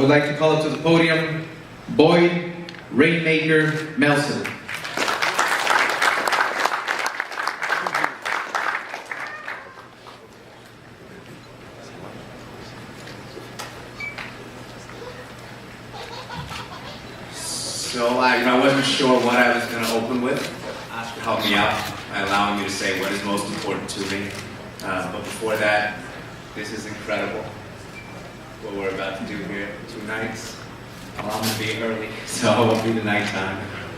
would like to call up to the podium Boyd Rainmaker Melson. So I wasn't sure what I was going to open with. Oscar helped me out by allowing me to say what is most important to me. But before that, this is incredible, what we're about to do here. 2 nights. Well, I'm going to be early, so it won't be the nighttime.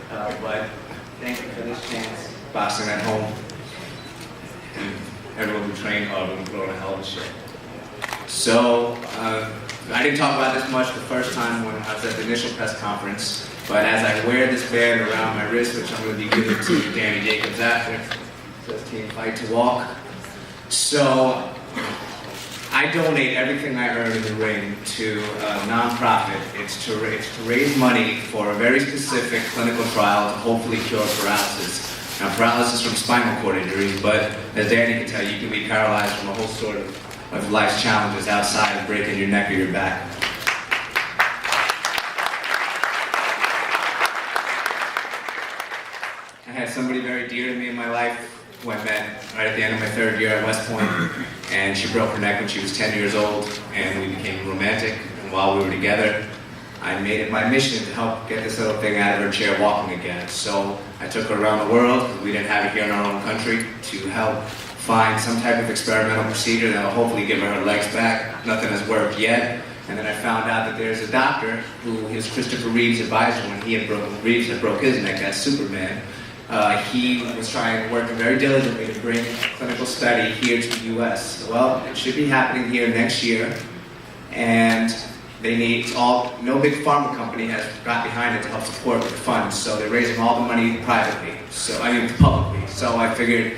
But thank you for this chance. Boxing at home. And everyone who trained hard will throw a hell of a shit. So, I didn't talk about this much the first time when I was at the initial press conference, but as I wear this band around my wrist, which I'm going to be giving to Danny Jacobs after, it says Team Fight to Walk. So, I donate everything I earn in the ring to a nonprofit. It's to raise money for a very specific clinical trial to hopefully cure paralysis. Now, paralysis from spinal cord injuries, but as Danny can tell you, you can be paralyzed from a whole sort of life's challenges outside of breaking your neck or your back. I had somebody very dear to me in my life who I met right at the end of my 3rd year at West Point, and she broke her neck when she was 10 years old, and we became romantic, and while we were together, I made it my mission to help get this little thing out of her chair walking again. So I took her around the world, because we didn't have it here in our own country, to help find some type of experimental procedure that will hopefully give her legs back. Nothing has worked yet. And then I found out that there's a doctor who is Christopher Reeve's advisor when Reeves had broke his neck, that's Superman. He was working very diligently to bring a clinical study here to the US. Well, it should be happening here next year. And no big pharma company has got behind it to help support with the funds. So they're raising all the money privately, publicly. So I figured,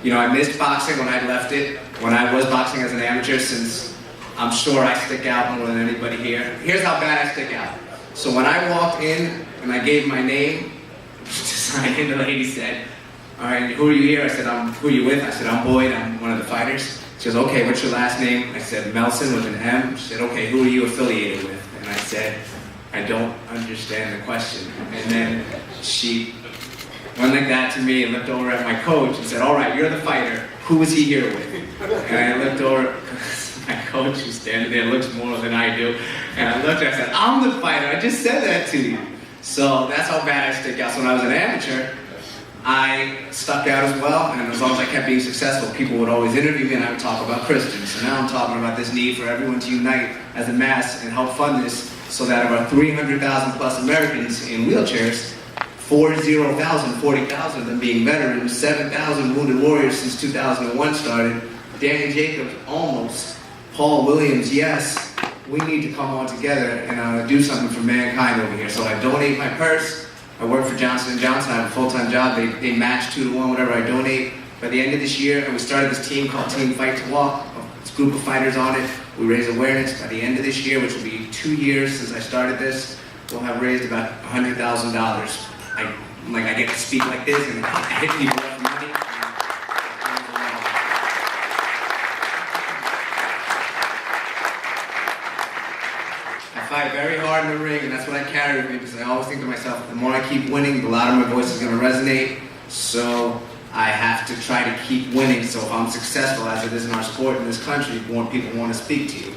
I missed boxing when I left it, when I was boxing as an amateur, since I'm sure I stick out more than anybody here. Here's how bad I stick out. So when I walked in and I gave my name to sign in, the lady said, "All right, who are you here?" I said, "Who are you with?" I said, "I'm Boyd, I'm one of the fighters." She goes, "Okay, what's your last name?" I said, "Melson with an M." She said, "Okay, who are you affiliated with?" And I said, "I don't understand the question." And then she went like that to me and looked over at my coach and said, "All right, you're the fighter. Who is he here with?" And I looked over, my coach who's standing there looks more than I do. And I looked at her and I said, "I'm the fighter. I just said that to you." So that's how bad I stick out. So when I was an amateur, I stuck out as well. And as long as I kept being successful, people would always interview me and I would talk about Christians. So now I'm talking about this need for everyone to unite as a mass and help fund this so that of our 300,000 plus Americans in wheelchairs, 40,000 of them being veterans, 7,000 wounded warriors since 2001 started, Danny Jacobs almost, Paul Williams, yes, we need to come all together and do something for mankind over here. So I donate my purse. I work for Johnson & Johnson. I have a full-time job. They match 2 to 1 whatever I donate. By the end of this year, and we started this team called Team Fight to Walk. This group of fighters on it. We raise awareness. By the end of this year, which will be 2 years since I started this, we'll have raised about $100,000. I get to speak like this and I hit people up for money. I fight very hard in the ring, and that's what I carry with me, because I always think to myself, the more I keep winning, the louder my voice is going to resonate. So I have to try to keep winning. So if I'm successful, as it is in our sport in this country, more people want to speak to you.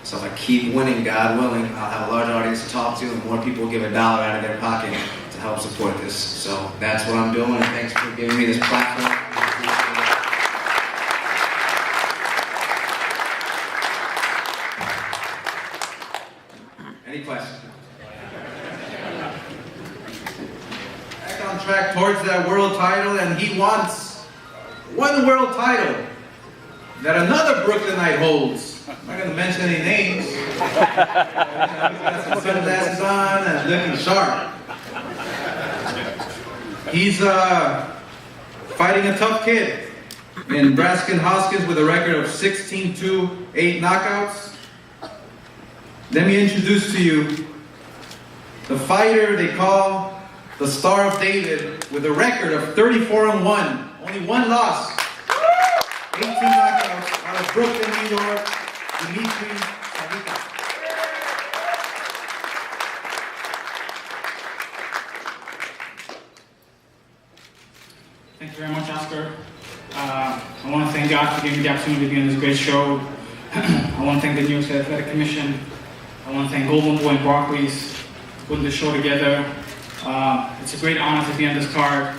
So if I keep winning, God willing, I'll have a large audience to talk to, and more people will give $1 out of their pocket to help support this. So that's what I'm doing, and thanks for giving me this platform. Any questions? Back on track towards that world title, and he wants one world title that another Brooklynite holds. I'm not going to mention any names. He's got some sunglasses on and looking sharp. He's fighting a tough kid in Braskin Hoskins with a record of 16-2, 8 knockouts. Let me introduce to you the fighter they call the Star of David, with a record of 34-1, only 1 loss, 18 knockouts, out of Brooklyn, New York, Salita. Thank you very much, Oscar. I want to thank God for giving me the opportunity to be on this great show. I want to thank the New York State Athletic Commission. I want to thank Golden Boy and Barclays for putting this show together. It's a great honor to be on this card,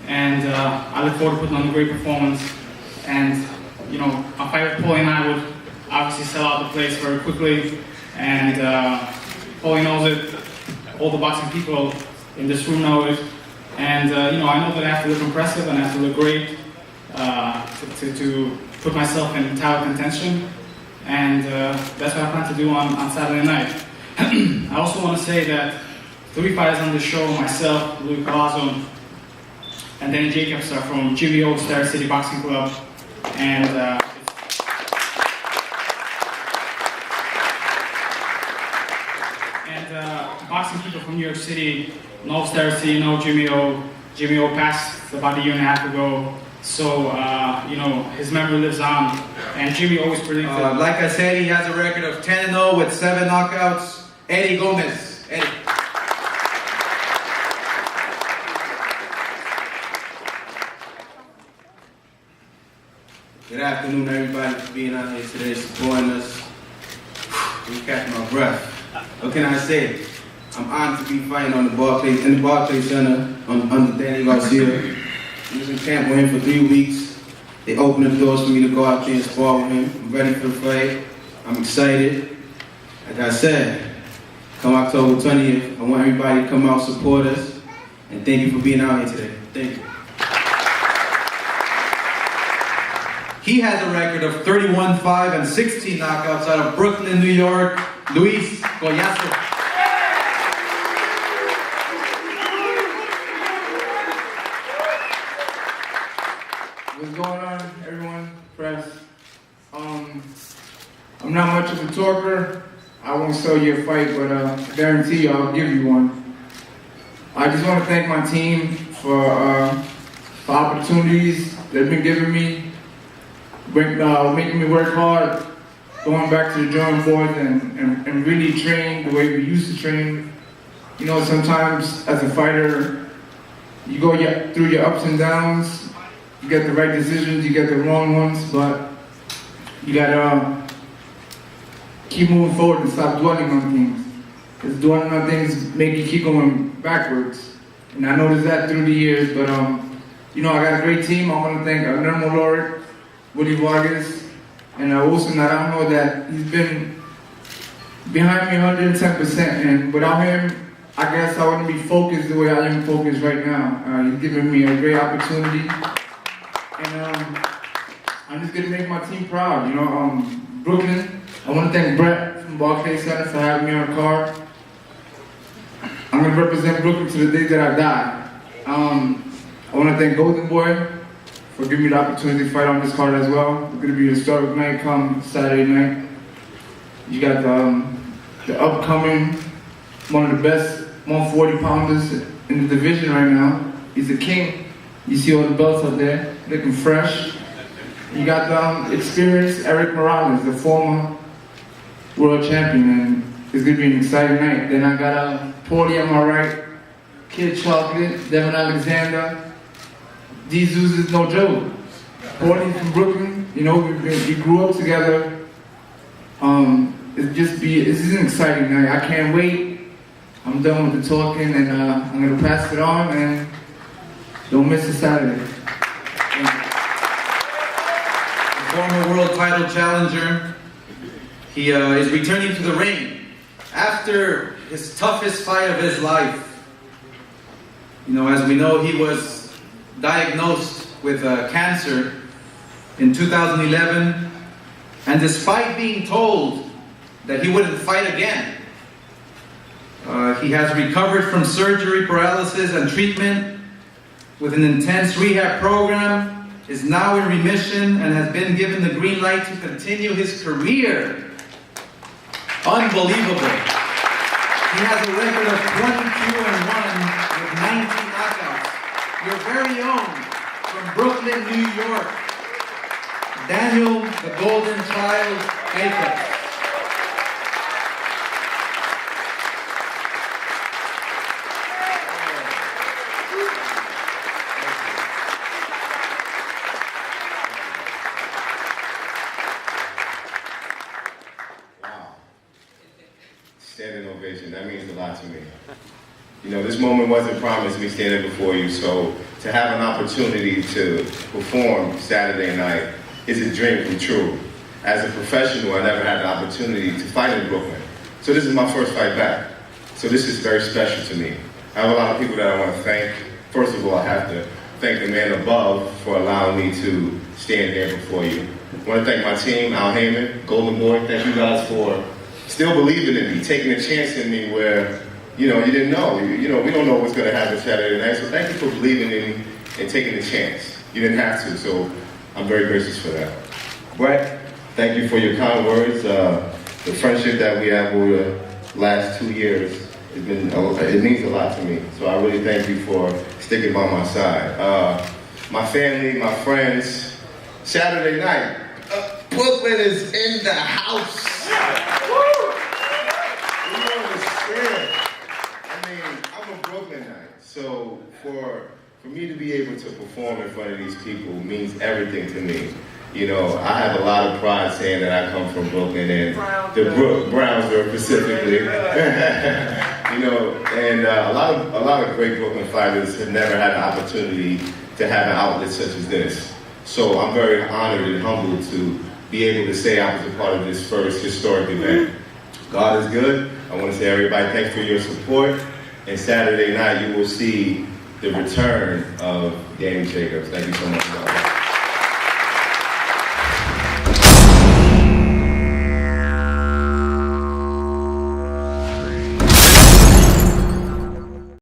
and I look forward to putting on a great performance. And you know, a fight with Paulie and I would obviously sell out the place very quickly, and Paulie knows it. All the boxing people in this room know it, and you know, I know that I have to look impressive and I have to look great to put myself in title contention, and that's what I plan to do on Saturday night. I also want to say that 3 fighters on the show, myself, Louis Collazo, and Danny Jacobs are from GVO, Star City Boxing Club, and boxing people from New York City know Star City, know GVO. GVO passed about a year and a half ago, so you know, his memory lives on, and Jimmy always predicted. Like I said, he has a record of 10-0 with 7 knockouts. Eddie Gomez. Eddie. Good afternoon, everybody, for being out here today, supporting us. We catch my breath. What can I say? I'm honored to be fighting on the Barclays, in the Barclays Center under Danny Garcia. I was in camp with him for 3 weeks. They opened the doors for me to go out there and spar with him. I'm ready for the fight. I'm excited. Like I said, come October 20th, I want everybody to come out, support us, and thank you for being out here today. Thank you. He has a record of 31-5 and 16 knockouts out of Brooklyn, New York. Luis Collazo. What's going on, everyone? Press. I'm not much of a talker. I won't sell you a fight, but I guarantee you I'll give you one. I just want to thank my team for opportunities they've been giving me, making me work hard, going back to the drawing board and really train the way we used to train. You know, sometimes as a fighter, you go through your ups and downs. You get the right decisions, you get the wrong ones, but you gotta keep moving forward and stop dwelling on things. Because dwelling on things make you keep going backwards. And I noticed that through the years, but you know, I got a great team. I want to thank Nermo Laureate, Willie Vargas, and Wilson Naranjo, that he's been behind me 110%, and without him, I guess I wouldn't be focused the way I am focused right now. He's given me a great opportunity. And I'm just gonna make my team proud, you know. Brooklyn, I want to thank Brett from Barclays Center for having me on the card. I'm gonna represent Brooklyn to the day that I die. I want to thank Golden Boy for giving me the opportunity to fight on this card as well. It's gonna be a historic night come Saturday night. You got the upcoming, one of the best 140 pounders in the division right now. He's a king. You see all the belts up there, looking fresh. You got the experienced Eric Morales, the former world champion, and it's gonna be an exciting night. Then I got Paulie on my right, Kid Chocolate, Devin Alexander. These dudes is no joke. Paulie from Brooklyn, you know, we grew up together. This is an exciting night. I can't wait. I'm done with the talking, and I'm gonna pass it on, and don't miss it Saturday. Former world title challenger. He is returning to the ring after his toughest fight of his life. You know, as we know, he was diagnosed with cancer in 2011, and despite being told that he wouldn't fight again, he has recovered from surgery, paralysis, and treatment with an intense rehab program, is now in remission, and has been given the green light to continue his career. Unbelievable. He has a record of 22-1 with 19 knockouts. Your very own, from Brooklyn, New York, Daniel the Golden Child Jacobs. You know, this moment wasn't promised me standing before you, so to have an opportunity to perform Saturday night is a dream come true. As a professional, I never had the opportunity to fight in Brooklyn. So this is my first fight back. So this is very special to me. I have a lot of people that I want to thank. First of all, I have to thank the man above for allowing me to stand here before you. I want to thank my team, Al Heyman, Golden Boy. Thank you guys for still believing in me, taking a chance in me where, you know, you didn't know. You know, we don't know what's going to happen Saturday night. So thank you for believing in me and taking a chance. You didn't have to, so I'm very gracious for that. Brett, thank you for your kind words. The friendship that we have over the last 2 years, it means a lot to me. So I really thank you for sticking by my side. My family, my friends, Saturday night, Brooklyn is in the house. You understand? I mean, I'm a Brooklynite, so for me to be able to perform in front of these people means everything to me. You know, I have a lot of pride saying that I come from Brooklyn and the Brownsville specifically. You know, and a lot of great Brooklyn fighters have never had an opportunity to have an outlet such as this. So I'm very honored and humbled to be able to say I was a part of this first historic event. God is good. I want to say everybody, thanks for your support. And Saturday night, you will see the return of Danny Jacobs. Thank you so much, God.